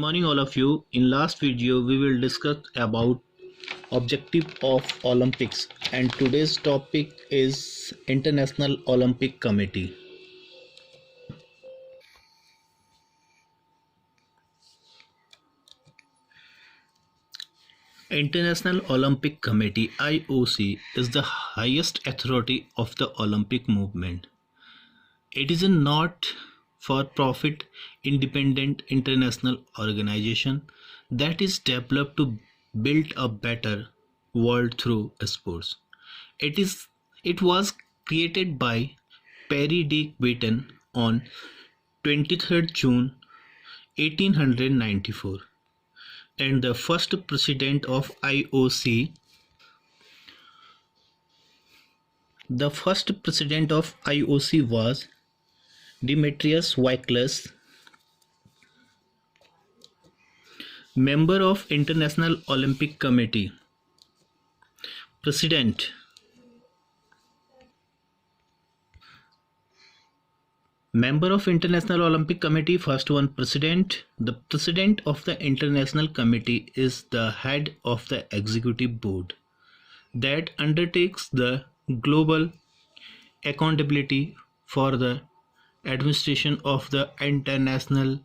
Morning all of you. In last video we will discuss about objective of Olympics, and today's topic is International Olympic Committee. International Olympic Committee IOC is the highest authority of the Olympic movement. It is a not-for-profit independent international organization that is developed to build a better world through sports. It was created by Perry de Coubertin on 23rd June 1894, and the first president of IOC. The first president of IOC was Demetrius Winkles, member of International Olympic Committee. President. Member of International Olympic Committee. First one, President. The President of the International Committee is the head of the executive board that undertakes the global accountability for the administration of the International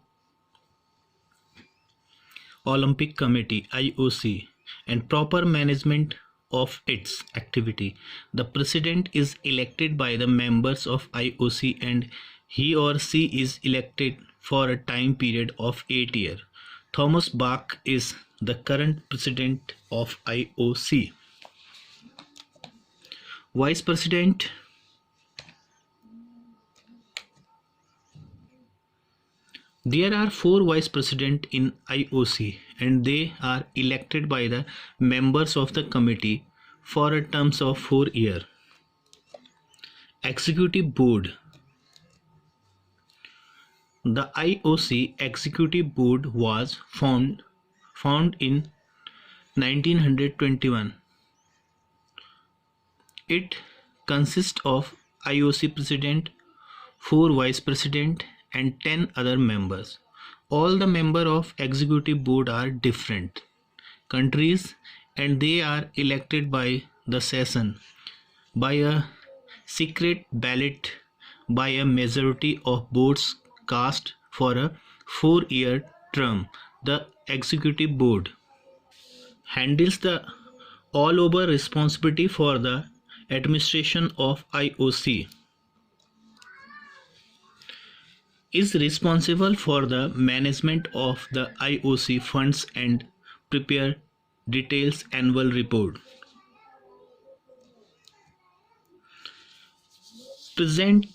Olympic Committee IOC and proper management of its activity. The president is elected by the members of IOC, and he or she is elected for a time period of 8 years. Thomas Bach is the current president of IOC. Vice President. There are 4 vice presidents in IOC, and they are elected by the members of the committee for a term of 4 years. Executive Board. The IOC Executive Board was formed in 1921. It consists of IOC President, 4 Vice President, and 10 other members. All the members of Executive Board are different countries, and they are elected by the session by a secret ballot by a majority of votes cast for a 4-year term. The Executive Board handles the all-over responsibility for the administration of IOC, is responsible for the management of the IOC funds and prepare details annual report. Present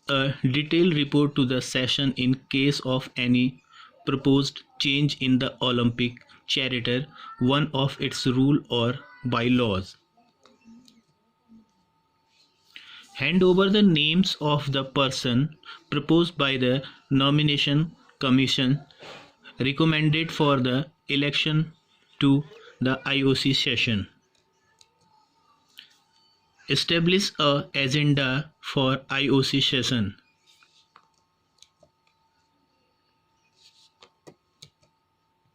a detailed report to the session in case of any proposed change in the Olympic Charter, one of its rule or bylaws. Hand over the names of the person proposed by the nomination commission recommended for the election to the IOC session. Establish a agenda for IOC session.